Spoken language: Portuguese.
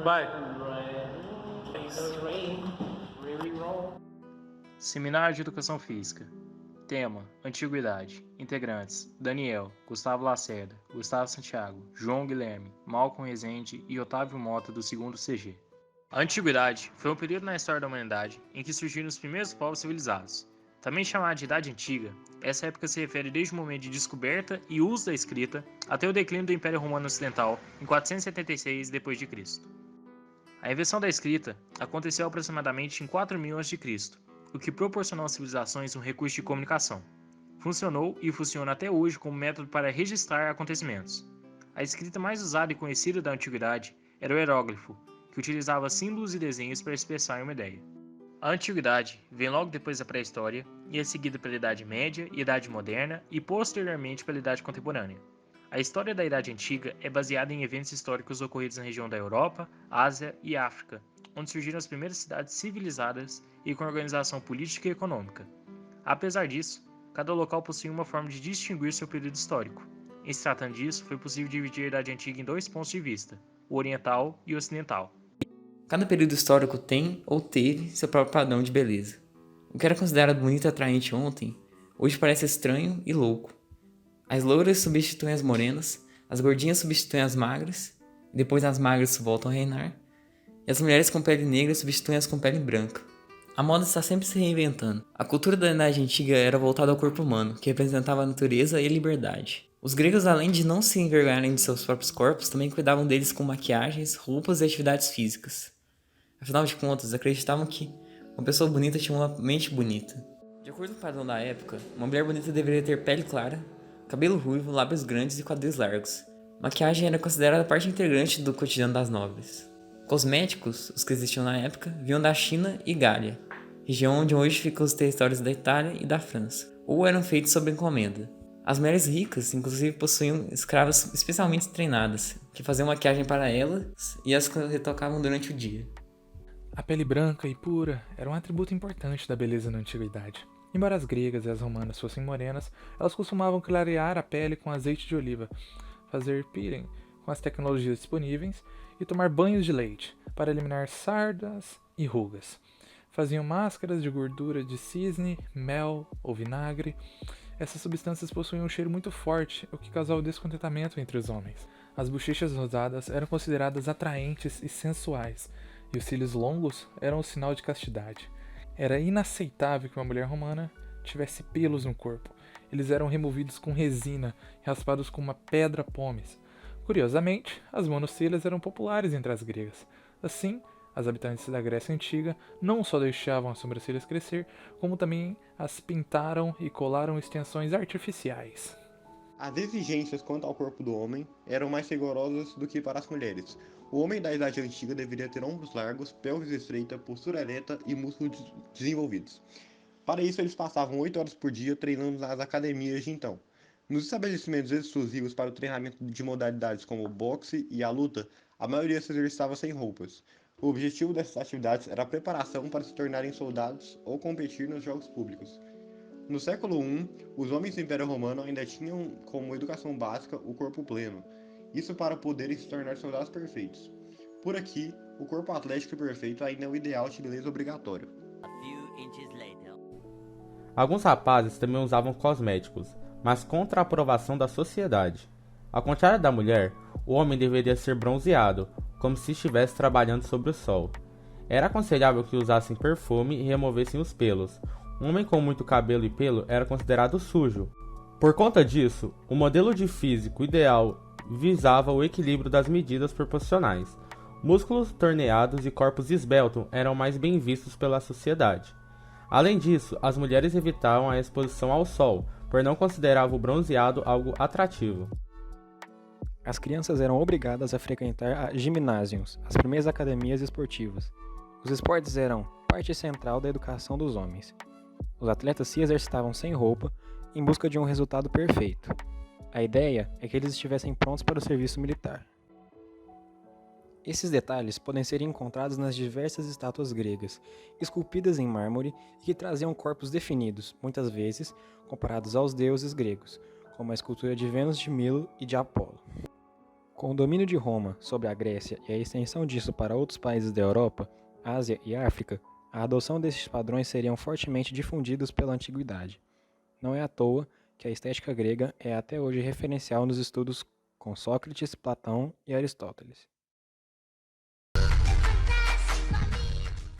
Vai. Seminário de Educação Física. Tema: Antiguidade. Integrantes: Daniel, Gustavo Lacerda, Gustavo Santiago, João Guilherme, Malcolm Rezende e Otávio Mota do 2º CG. A Antiguidade foi um período na história da humanidade em que surgiram os primeiros povos civilizados. Também chamada de Idade Antiga, essa época se refere desde o momento de descoberta e uso da escrita até o declínio do Império Romano Ocidental em 476 d.C. A invenção da escrita aconteceu aproximadamente em 4000 a.C., o que proporcionou às civilizações um recurso de comunicação. Funcionou e funciona até hoje como método para registrar acontecimentos. A escrita mais usada e conhecida da antiguidade era o hieróglifo, que utilizava símbolos e desenhos para expressar uma ideia. A antiguidade vem logo depois da pré-história e é seguida pela Idade Média, Idade Moderna e posteriormente pela Idade Contemporânea. A história da Idade Antiga é baseada em eventos históricos ocorridos na região da Europa, Ásia e África, onde surgiram as primeiras cidades civilizadas e com organização política e econômica. Apesar disso, cada local possui uma forma de distinguir seu período histórico. Em se tratando disso, foi possível dividir a Idade Antiga em 2 pontos de vista, o oriental e o ocidental. Cada período histórico tem ou teve seu próprio padrão de beleza. O que era considerado bonito e atraente ontem, hoje parece estranho e louco. As louras substituem as morenas, as gordinhas substituem as magras, e depois as magras voltam a reinar, e as mulheres com pele negra substituem as com pele branca. A moda está sempre se reinventando. A cultura da Idade Antiga era voltada ao corpo humano, que representava a natureza e a liberdade. Os gregos, além de não se envergonharem de seus próprios corpos, também cuidavam deles com maquiagens, roupas e atividades físicas. Afinal de contas, acreditavam que uma pessoa bonita tinha uma mente bonita. De acordo com o padrão da época, uma mulher bonita deveria ter pele clara, cabelo ruivo, lábios grandes e quadris largos. Maquiagem era considerada parte integrante do cotidiano das nobres. Cosméticos, os que existiam na época, vinham da China e Gália, região onde hoje ficam os territórios da Itália e da França, ou eram feitos sob encomenda. As mulheres ricas, inclusive, possuíam escravas especialmente treinadas, que faziam maquiagem para elas e as retocavam durante o dia. A pele branca e pura era um atributo importante da beleza na antiguidade. Embora as gregas e as romanas fossem morenas, elas costumavam clarear a pele com azeite de oliva, fazer peeling com as tecnologias disponíveis e tomar banhos de leite para eliminar sardas e rugas. Faziam máscaras de gordura de cisne, mel ou vinagre. Essas substâncias possuíam um cheiro muito forte, o que causava descontentamento entre os homens. As bochechas rosadas eram consideradas atraentes e sensuais, e os cílios longos eram um sinal de castidade. Era inaceitável que uma mulher romana tivesse pelos no corpo. Eles eram removidos com resina e raspados com uma pedra pómez. Curiosamente, as monocelhas eram populares entre as gregas. Assim, as habitantes da Grécia Antiga não só deixavam as sobrancelhas crescer, como também as pintaram e colaram extensões artificiais. As exigências quanto ao corpo do homem eram mais rigorosas do que para as mulheres. O homem da Idade Antiga deveria ter ombros largos, pelvis estreita, postura ereta e músculos desenvolvidos. Para isso, eles passavam 8 horas por dia treinando nas academias de então. Nos estabelecimentos exclusivos para o treinamento de modalidades como o boxe e a luta, a maioria se exercitava sem roupas. O objetivo dessas atividades era a preparação para se tornarem soldados ou competir nos jogos públicos. No século I, os homens do Império Romano ainda tinham como educação básica o corpo pleno, isso para poderem se tornar soldados perfeitos. Por aqui, o corpo atlético e perfeito ainda é o ideal de beleza obrigatório. Alguns rapazes também usavam cosméticos, mas contra a aprovação da sociedade. Ao contrário da mulher, o homem deveria ser bronzeado, como se estivesse trabalhando sob o sol. Era aconselhável que usassem perfume e removessem os pelos. Um homem com muito cabelo e pelo era considerado sujo. Por conta disso, o modelo de físico ideal visava o equilíbrio das medidas proporcionais. Músculos torneados e corpos esbeltos eram mais bem vistos pela sociedade. Além disso, as mulheres evitavam a exposição ao sol, por não consideravam o bronzeado algo atrativo. As crianças eram obrigadas a frequentar ginásios, as primeiras academias esportivas. Os esportes eram parte central da educação dos homens. Os atletas se exercitavam sem roupa, em busca de um resultado perfeito. A ideia é que eles estivessem prontos para o serviço militar. Esses detalhes podem ser encontrados nas diversas estátuas gregas, esculpidas em mármore e que traziam corpos definidos, muitas vezes comparados aos deuses gregos, como a escultura de Vênus de Milo e de Apolo. Com o domínio de Roma sobre a Grécia e a extensão disso para outros países da Europa, Ásia e África, a adoção desses padrões seriam fortemente difundidos pela antiguidade. Não é à toa que a estética grega é até hoje referencial nos estudos com Sócrates, Platão e Aristóteles.